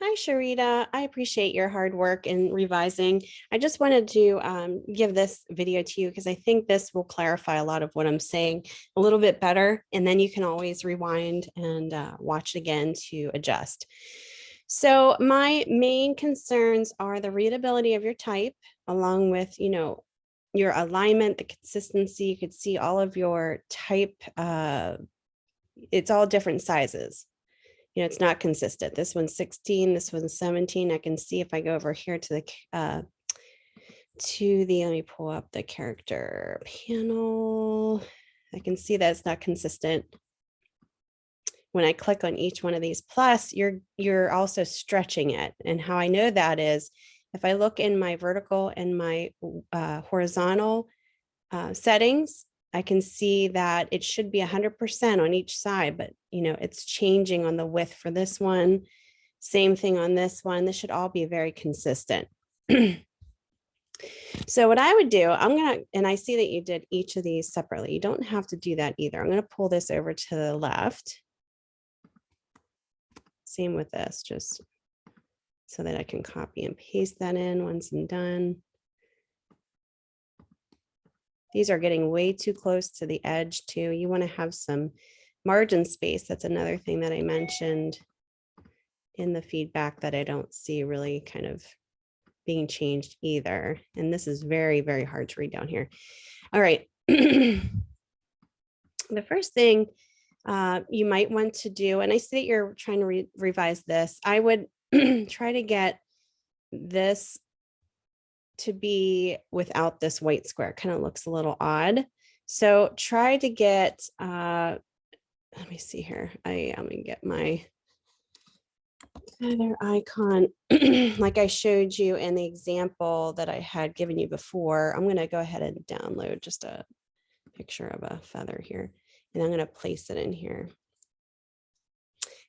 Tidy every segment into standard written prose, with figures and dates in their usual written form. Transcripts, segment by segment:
Hi, Sharita. I appreciate your hard work in revising. I just wanted to give this video to you because I think this will clarify a lot of what I'm saying a little bit better. And then you can always rewind and watch it again to adjust. So my main concerns are the readability of your type, along with, your alignment, the consistency. You could see all of your type. It's all different sizes. It's not consistent. This one's 16, this one's 17. I can see if I go over here to let me pull up the character panel. I can see that it's not consistent. When I click on each one of these plus, you're also stretching it. And how I know that is if I look in my vertical and my horizontal settings, I can see that it should be 100% on each side, but it's changing on the width for this one. Same thing on this one. This should all be very consistent. So what I would do, and I see that you did each of these separately. You don't have to do that either. I'm going to pull this over to the left. Same with this, just so that I can copy and paste that in once I'm done. These are getting way too close to the edge too. You want to have some margin space. That's another thing that I mentioned in the feedback that I don't see really kind of being changed either. And this is very, very hard to read down here. All right. The first thing you might want to do, and I see that you're trying to revise this, I would try to get this to be without this white square. It kind of looks a little odd. So try to get, let me see here. I'm gonna get my other icon. Like I showed you in the example that I had given you before. I'm gonna go ahead and download just a picture of a feather here, and I'm gonna place it in here.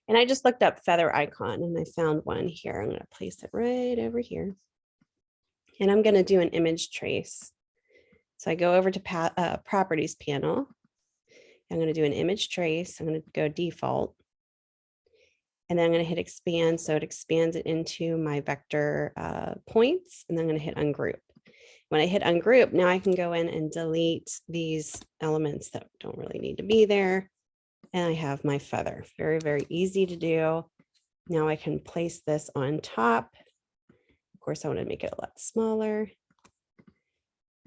And I just looked up feather icon and I found one here. I'm gonna place it right over here. And I'm going to do an image trace. So I go over to properties panel. I'm going to do an image trace. I'm going to go default. And then I'm going to hit expand. So it expands it into my vector points. And then I'm going to hit ungroup. When I hit ungroup, now I can go in and delete these elements that don't really need to be there. And I have my feather. Very, very easy to do. Now I can place this on top. Of course, I want to make it a lot smaller.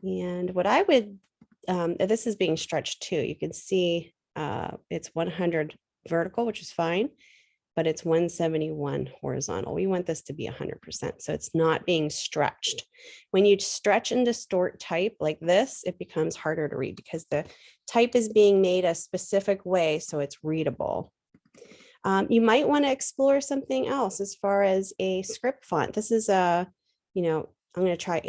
And what I would, this is being stretched too. You can see it's 100 vertical, which is fine, but it's 171 horizontal. We want this to be 100%. So it's not being stretched. When you stretch and distort type like this, it becomes harder to read because the type is being made a specific way so it's readable. You might want to explore something else as far as a script font. This is I'm going to try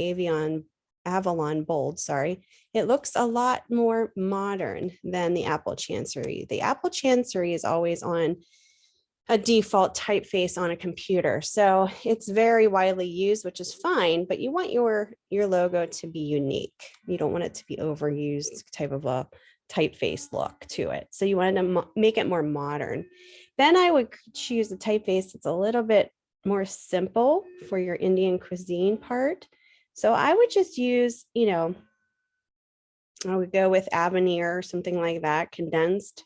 Avalon Bold, sorry. It looks a lot more modern than the Apple Chancery. The Apple Chancery is always on a default typeface on a computer. So it's very widely used, which is fine, but you want your logo to be unique. You don't want it to be overused type of a typeface look to it. So you want to make it more modern. Then I would choose a typeface that's a little bit more simple for your Indian cuisine part. So I would just use, I would go with Avenir or something like that, condensed.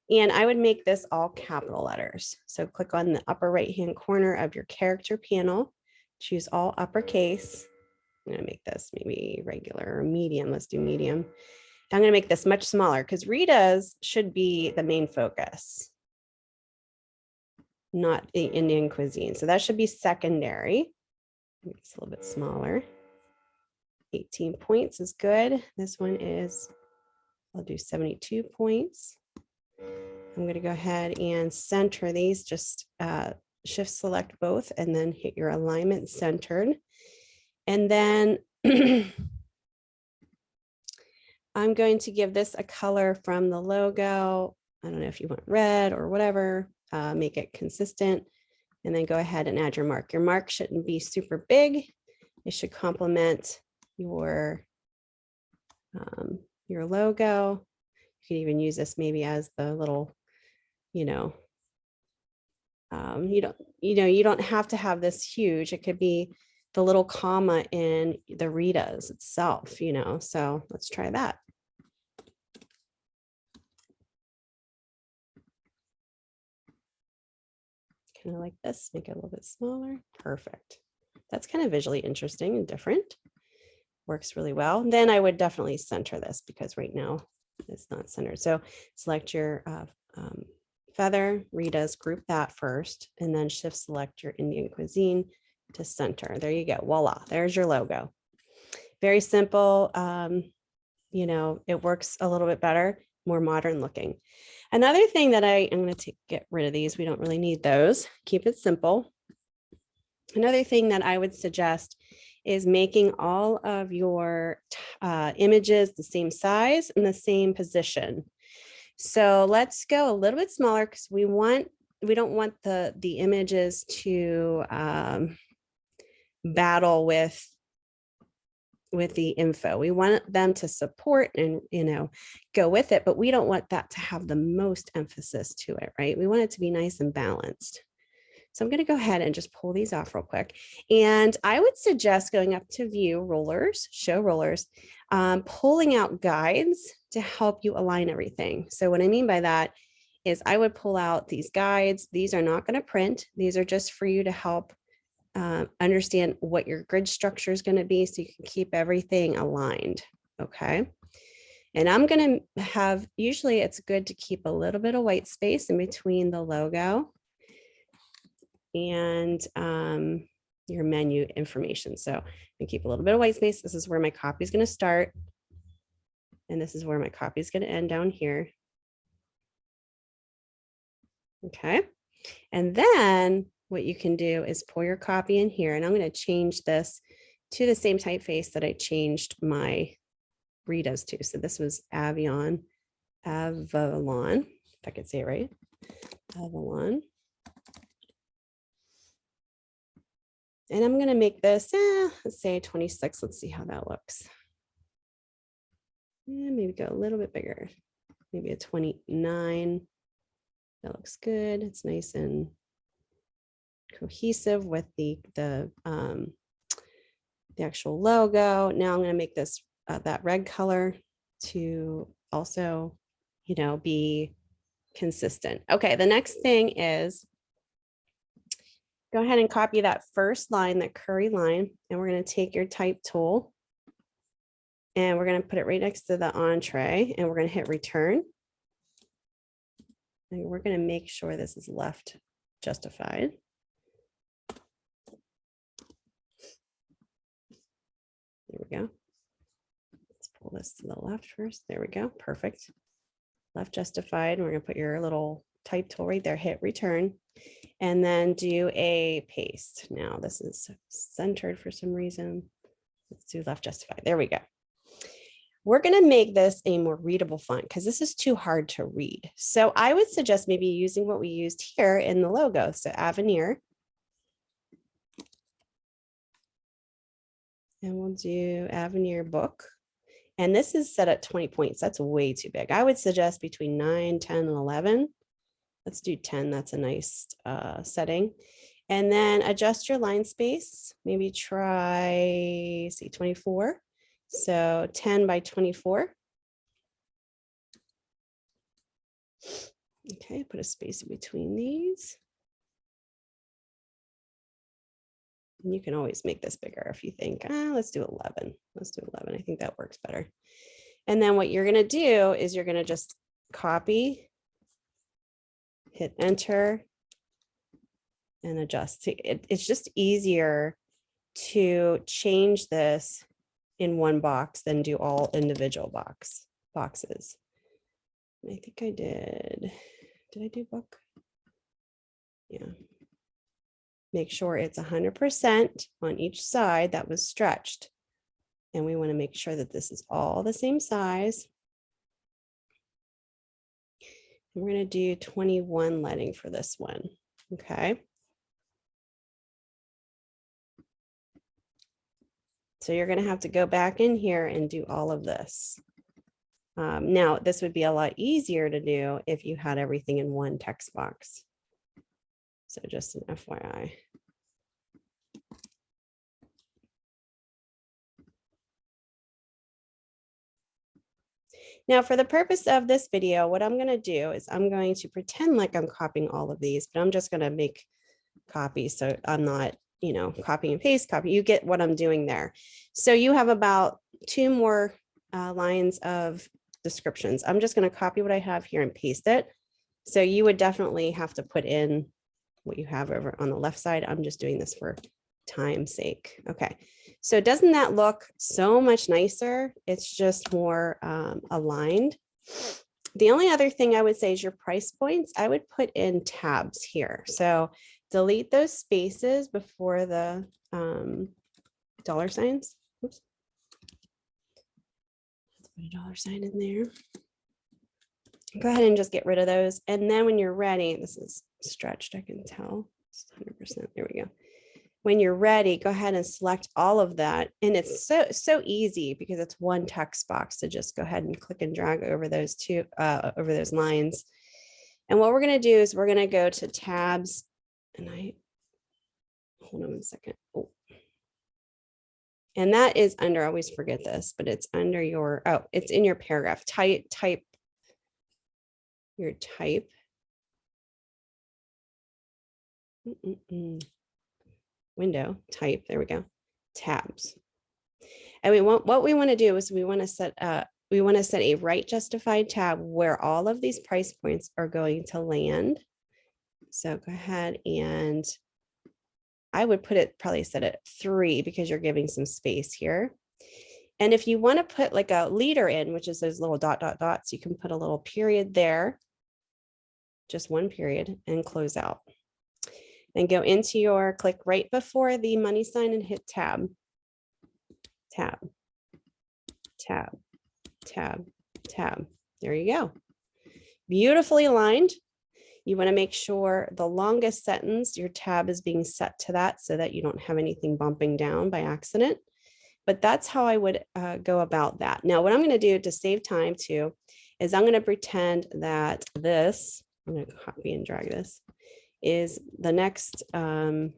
And I would make this all capital letters. So click on the upper right-hand corner of your character panel, choose all uppercase. I'm gonna make this maybe regular or medium. Let's do medium. I'm gonna make this much smaller because Rita's should be the main focus, not the Indian cuisine. So that should be secondary. Make this a little bit smaller. 18 points is good. This one is, I'll do 72 points. I'm going to go ahead and center these, just shift select both and then hit your alignment centered. And then I'm going to give this a color from the logo. I don't know if you want red or whatever, make it consistent, and then go ahead and add your mark. Your mark shouldn't be super big. It should complement your logo. You could even use this maybe as the little, You don't have to have this huge. It could be the little comma in the Rita's itself, so let's try that. Kind of like this, make it a little bit smaller. Perfect. That's kind of visually interesting and different. Works really well. Then I would definitely center this because right now it's not centered. So select your feather, Rita's, group that first, and then shift select your Indian cuisine to center. There you go. Voila, there's your logo. Very simple. It works a little bit better, more modern looking. Another thing that I'm going to get rid of these. We don't really need those. Keep it simple. Another thing that I would suggest is making all of your images the same size and the same position. So let's go a little bit smaller because we don't want the images to battle with the info. We want them to support and go with it, but we don't want that to have the most emphasis to it, right? We want it to be nice and balanced. So I'm going to go ahead and just pull these off real quick. And I would suggest going up to view rollers, show rollers, pulling out guides to help you align everything. So what I mean by that is I would pull out these guides. These are not going to print. These are just for you to help understand what your grid structure is going to be so you can keep everything aligned. Okay. And I'm going to have, usually it's good to keep a little bit of white space in between the logo and your menu information. So I keep a little bit of white space. This is where my copy is going to start. And this is where my copy is going to end down here. Okay. And then what you can do is pull your copy in here, and I'm going to change this to the same typeface that I changed my Rita's to. So this was Avalon, if I could say it right, Avalon. And I'm going to make this, let's say 26. Let's see how that looks. Maybe go a little bit bigger, maybe a 29. That looks good. It's nice and cohesive with the actual logo. Now I'm going to make this that red color to also, be consistent. Okay, the next thing is go ahead and copy that first line, that curry line, and we're going to take your type tool and we're going to put it right next to the entree, and we're going to hit return. And we're going to make sure this is left justified. There we go. Let's pull this to the left first. There we go. Perfect. Left justified. And we're going to put your little type tool right there, hit return, and then do a paste. Now this is centered for some reason. Let's do left justified. There we go. We're going to make this a more readable font because this is too hard to read. So I would suggest maybe using what we used here in the logo. So Avenir. And we'll do Avenir book. And this is set at 20 points. That's way too big. I would suggest between 9, 10, and 11. Let's do 10. That's a nice setting. And then adjust your line space. Maybe try, see, 24. So 10 by 24. Okay, put a space in between these. And you can always make this bigger if you think, let's do 11. Let's do 11. I think that works better. And then what you're going to do is you're going to just copy, hit enter, and adjust. It's just easier to change this in one box than do all individual boxes. I think I did I do book? Yeah. Make sure it's 100% on each side that was stretched. And we want to make sure that this is all the same size. And we're going to do 21 leading for this one. Okay. So you're going to have to go back in here and do all of this. Now, this would be a lot easier to do if you had everything in one text box. So just an FYI. Now, for the purpose of this video, what I'm going to do is I'm going to pretend like I'm copying all of these, but I'm just going to make copies. So I'm not, you know, copy and paste, copy. You get what I'm doing there. So you have about 2 more lines of descriptions. I'm just going to copy what I have here and paste it. So you would definitely have to put in what you have over on the left side. I'm just doing this for time's sake. Okay. So doesn't that look so much nicer? It's just more aligned. The only other thing I would say is your price points. I would put in tabs here. So delete those spaces before the dollar signs. Oops. Let's put a dollar sign in there. Go ahead and just get rid of those. And then when you're ready, this is stretched, I can tell. It's 100%. There we go. When you're ready, go ahead and select all of that. And it's so easy because it's one text box to just go ahead and click and drag over those over those lines. And what we're going to do is we're going to go to tabs, and hold on one second. Oh. And that is under, I always forget this, but it's under your, it's in your paragraph. Type your type. Window, type, there we go, tabs. And what we want to do is we want to set a right justified tab where all of these price points are going to land. So go ahead, and I would probably set it 3 because you're giving some space here. And if you want to put like a leader in, which is those little dots, you can put a little period there, just one period, and close out. Then go into your, click right before the money sign and hit tab, tab, tab, tab, tab. There you go. Beautifully aligned. You want to make sure the longest sentence, your tab is being set to that so that you don't have anything bumping down by accident. But that's how I would go about that. Now, what I'm going to do to save time too, is I'm going to pretend that this, I'm going to copy and drag this, is the next, copy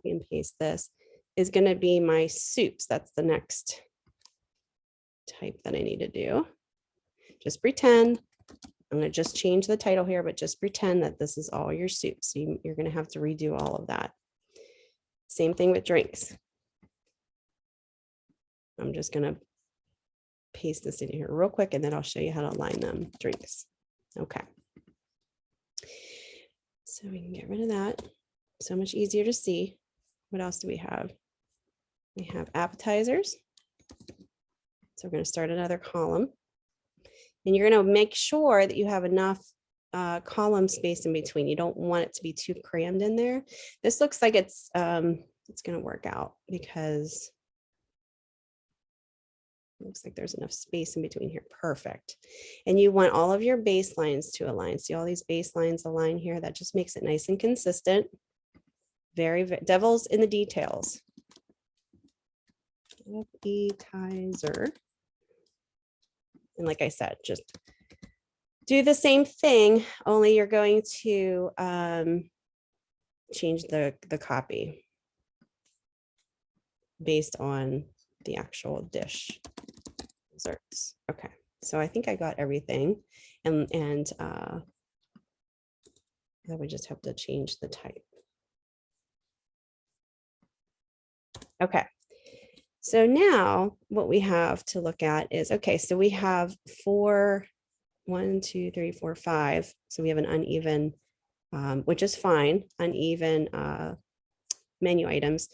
and paste this, is going to be my soups. That's the next type that I need to do. Just pretend. I'm going to just change the title here, but just pretend that this is all your soups. So you're going to have to redo all of that. Same thing with drinks. I'm just going to paste this in here real quick, and then I'll show you how to align them. Drinks. Okay. So we can get rid of that. So much easier to see. What else do we have? We have appetizers. So we're going to start another column. And you're going to make sure that you have enough column space in between. You don't want it to be too crammed in there. This looks like it's going to work out because it looks like there's enough space in between here. Perfect. And you want all of your baselines to align. See all these baselines align here? That just makes it nice and consistent. Very devil's in the details. Appetizer. And like I said, just do the same thing, only you're going to change the copy based on the actual dish desserts. Okay, so I think I got everything, and I would just have to change the type. Okay. So now what we have to look at is, okay, so we have 4, 1, 2, 3, 4, 5. So we have an uneven, which is fine, uneven menu items.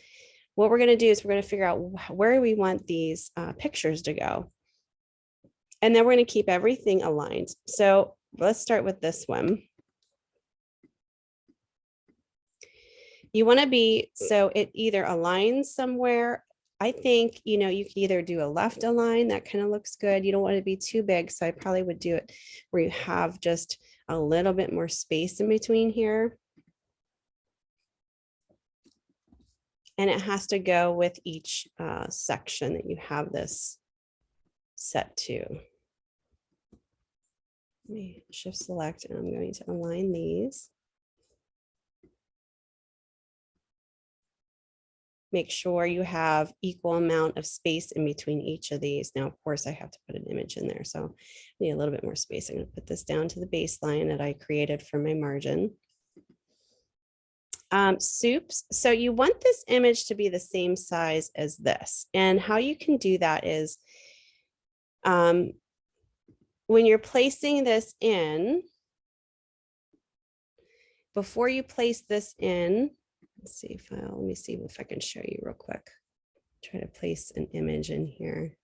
What we're going to do is we're going to figure out where we want these pictures to go. And then we're going to keep everything aligned. So let's start with this one. You want to be, so it either aligns somewhere. I think, you know, you can either do a left align, that kind of looks good. You don't want to be too big. So I probably would do it where you have just a little bit more space in between here. And it has to go with each section that you have this set to. Let me shift select and I'm going to align these. Make sure you have equal amount of space in between each of these. Now, of course, I have to put an image in there, so I need a little bit more space. I'm going to put this down to the baseline that I created for my margin. Soups. So you want this image to be the same size as this. And how you can do that is when you're placing this in, before you place this in, let's see if let me see if I can show you real quick. Try to place an image in here.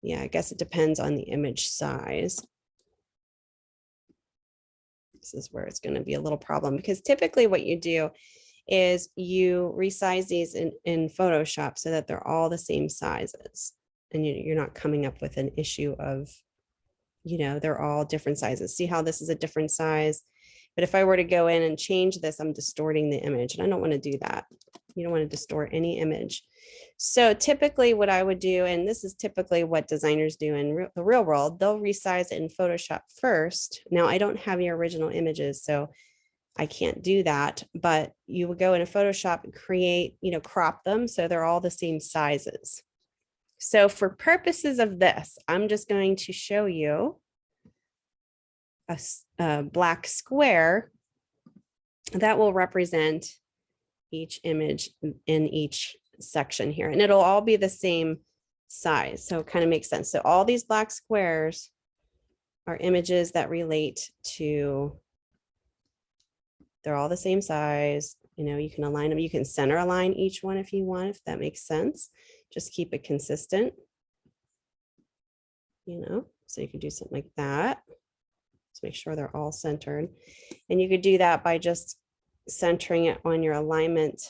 Yeah, I guess it depends on the image size. This is where it's going to be a little problem because typically what you do is you resize these in Photoshop so that they're all the same sizes. And you're not coming up with an issue of, they're all different sizes. See how this is a different size? But if I were to go in and change this, I'm distorting the image and I don't want to do that. You don't want to distort any image. So typically what I would do, and this is typically what designers do in the real world, they'll resize it in Photoshop first. Now I don't have your original images, so I can't do that, but you would go into Photoshop and create, crop them so they're all the same sizes. So for purposes of this, I'm just going to show you a black square that will represent each image in each section here, and it'll all be the same size. So it kind of makes sense. So all these black squares are images that relate to, they're all the same size. You can align them. You can center align each one if you want, if that makes sense. Just keep it consistent. So you could do something like that. Just make sure they're all centered. And you could do that by just centering it on your alignment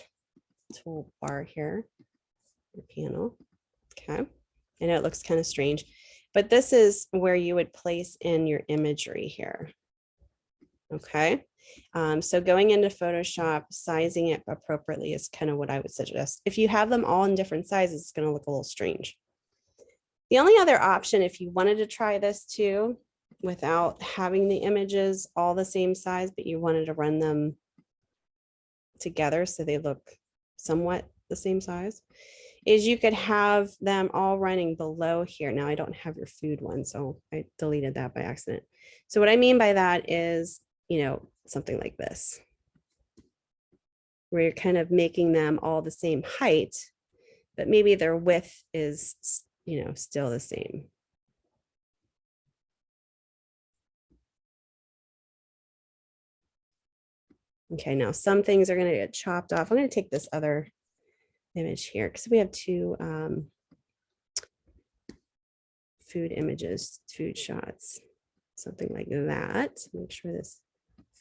toolbar here, your panel. Okay. I know it looks kind of strange, but this is where you would place in your imagery here. Okay. So going into Photoshop, sizing it appropriately is kind of what I would suggest. If you have them all in different sizes, it's going to look a little strange. The only other option, if you wanted to try this too, without having the images all the same size, but you wanted to run them together so they look somewhat the same size, is you could have them all running below here. Now I don't have your food one, so I deleted that by accident. So what I mean by that is, something like this, where you're kind of making them all the same height, but maybe their width is, still the same. Okay, now some things are going to get chopped off. I'm going to take this other image here because we have two food images, food shots, something like that. Make sure this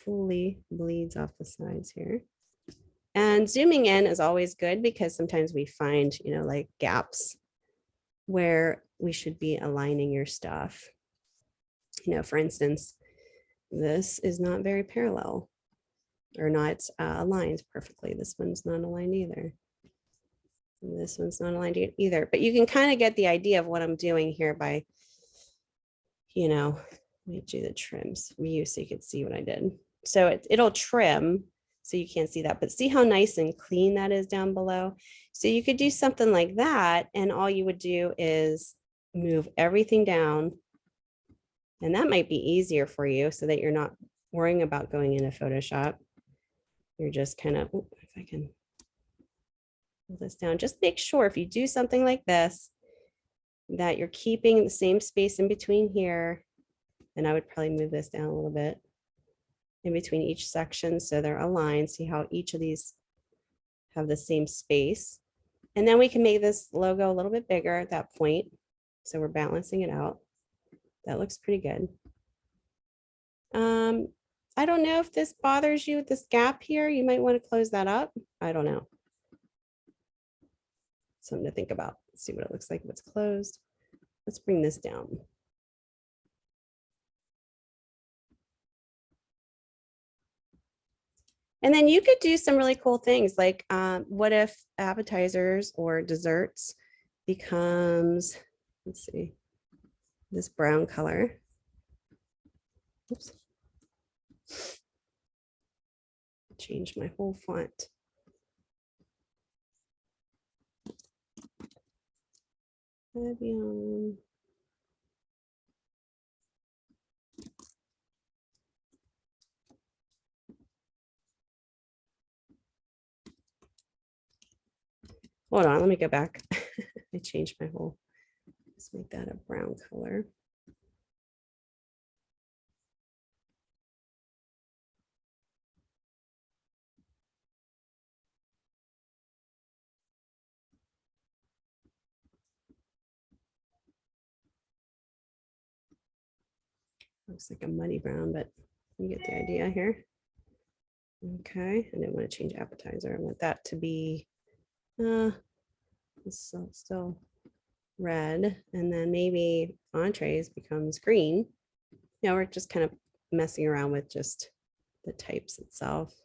fully bleeds off the sides here. And zooming in is always good because sometimes we find, like gaps where we should be aligning your stuff. For instance, this is not very parallel or not aligned perfectly. This one's not aligned either. And this one's not aligned either, but you can kind of get the idea of what I'm doing here by, let me do the trims view so you can see what I did. So it'll trim, so you can't see that, but see how nice and clean that is down below. So you could do something like that, and all you would do is move everything down, and that might be easier for you so that you're not worrying about going into Photoshop. You're just kind of, if I can pull this down, just make sure if you do something like this, that you're keeping the same space in between here. And I would probably move this down a little bit in between each section so they're aligned. See how each of these have the same space. And then we can make this logo a little bit bigger at that point. So we're balancing it out. That looks pretty good. I don't know if this bothers you with this gap here. You might want to close that up. I don't know. Something to think about. Let's see what it looks like if it's closed. Let's bring this down. And then you could do some really cool things like what if appetizers or desserts becomes let's see, this brown color. Oops. Change my whole font. Hold on, let me go back. I changed my whole, let's make that a brown color. Looks like a muddy brown, but you get the idea here. Okay, I didn't want to change appetizer. I want that to be still red, and then maybe entrees becomes green. You know, we're just kind of messing around with just the types itself,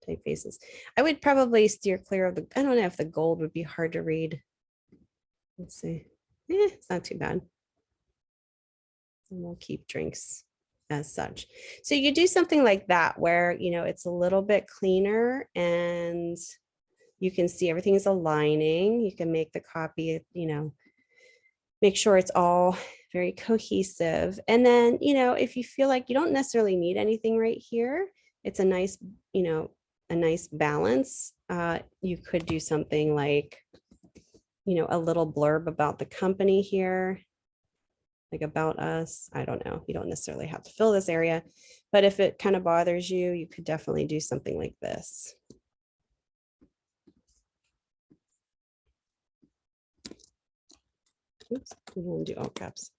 typefaces. I would probably steer clear of the, I don't know if the gold would be hard to read. Let's see. It's not too bad. And we'll keep drinks as such. So you do something like that where, you know, it's a little bit cleaner and you can see everything is aligning. You can make the copy, you know, make sure it's all very cohesive. And then, you know, if you feel like you don't necessarily need anything right here, it's a nice, you know, a nice balance. You could do something like, you know, a little blurb about the company here, like about us. I don't know. You don't necessarily have to fill this area, but if it kind of bothers you, you could definitely do something like this. Oops, we want to do all caps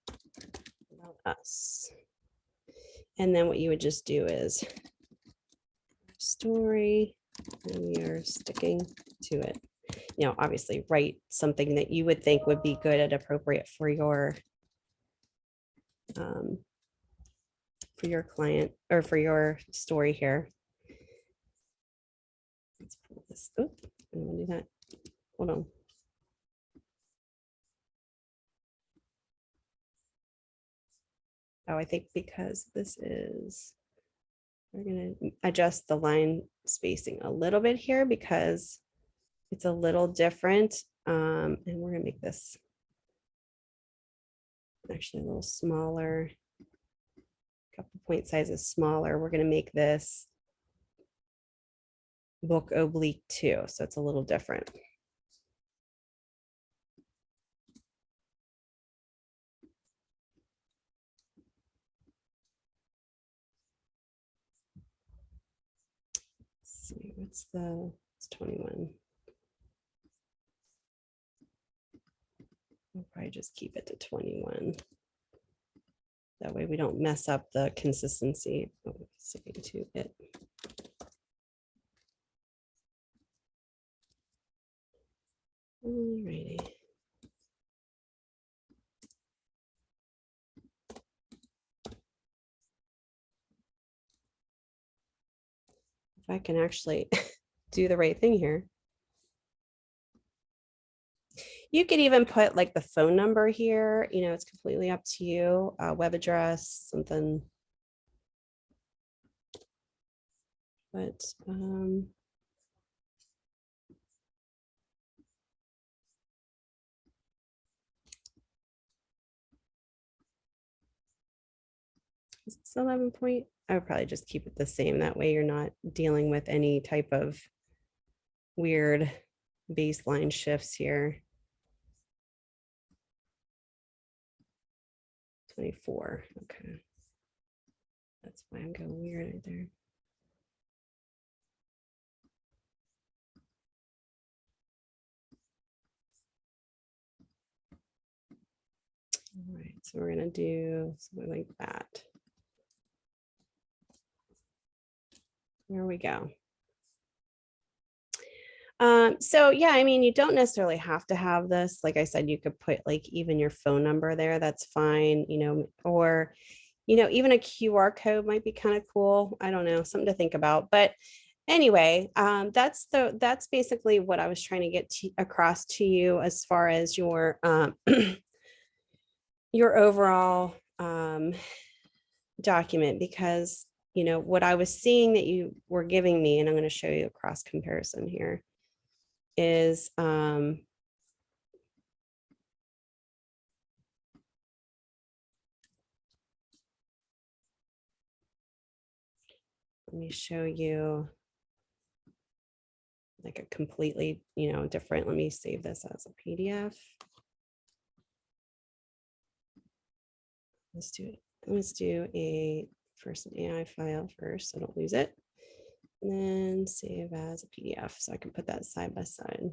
about us. And then what you would just do is story, and we are sticking to it. You know, obviously write something that you would think would be good and appropriate for your client or for your story here. Let's pull this. Oh, I don't want to do that. Hold on. Oh, I think because this is, we're going to adjust the line spacing a little bit here because it's a little different. And we're going to make this actually a little smaller, a couple point sizes smaller. We're going to make this book oblique 2. So it's a little different. Let's see, what's the, it's 21. We'll probably just keep it to 21. That way we don't mess up the consistency. Oh, sticking to it. Alrighty. If I can actually do the right thing here. You could even put like the phone number here, you know, it's completely up to you, web address, something. But is this 11 point? I would probably just keep it the same. That way you're not dealing with any type of weird baseline shifts here. 24. Okay. That's why I'm going weird right there. All right, so we're going to do something like that. There we go. So yeah, I mean, you don't necessarily have to have this. Like I said, you could put like even your phone number there. That's fine, you know, or, you know, even a QR code might be kind of cool. I don't know, something to think about. But anyway, that's basically what I was trying to get across to you as far as your your overall document, because what I was seeing that you were giving me, and I'm going to show you a cross comparison here, is let me show you like a completely, different. Let me save this as a PDF. Let's do a first an AI file first, so don't lose it. And then save as a PDF so I can put that side by side.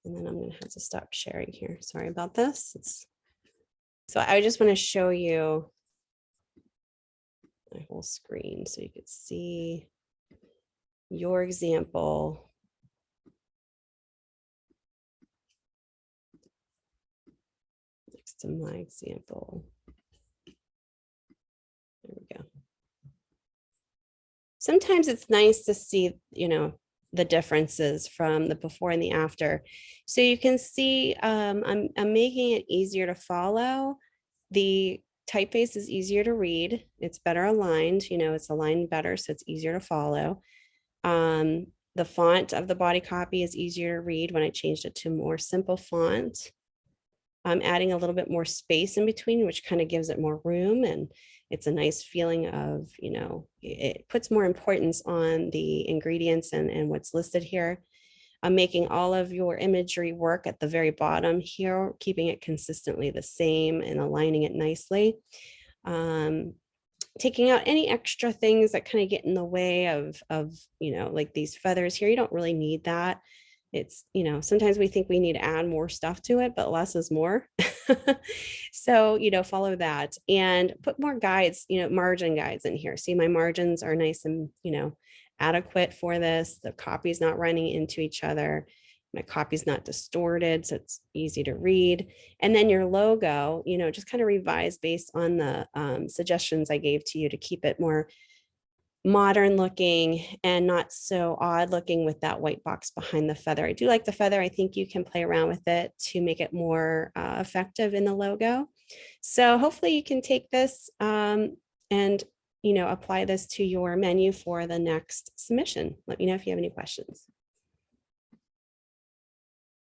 And then I'm going to have to stop sharing here. Sorry about this. So I just want to show you my whole screen so you could see your example. Next to my example. There we go. Sometimes it's nice to see, the differences from the before and the after. So you can see I'm making it easier to follow. The typeface is easier to read. It's better aligned, it's aligned better, so it's easier to follow. The font of the body copy is easier to read when I changed it to more simple font. I'm adding a little bit more space in between, which kind of gives it more room, and it's a nice feeling of, it puts more importance on the ingredients and what's listed here. I'm making all of your imagery work at the very bottom here, keeping it consistently the same and aligning it nicely. Taking out any extra things that kind of get in the way of like these feathers here. You don't really need that. It's, sometimes we think we need to add more stuff to it, but less is more. So, follow that and put more guides, margin guides in here. See, my margins are nice and, adequate for this. The copy is not running into each other. My copy is not distorted, so it's easy to read. And then your logo, just kind of revise based on the suggestions I gave to you to keep it more modern looking and not so odd looking with that white box behind the feather. I do like the feather. I think you can play around with it to make it more effective in the logo. So hopefully you can take this and apply this to your menu for the next submission. Let me know if you have any questions.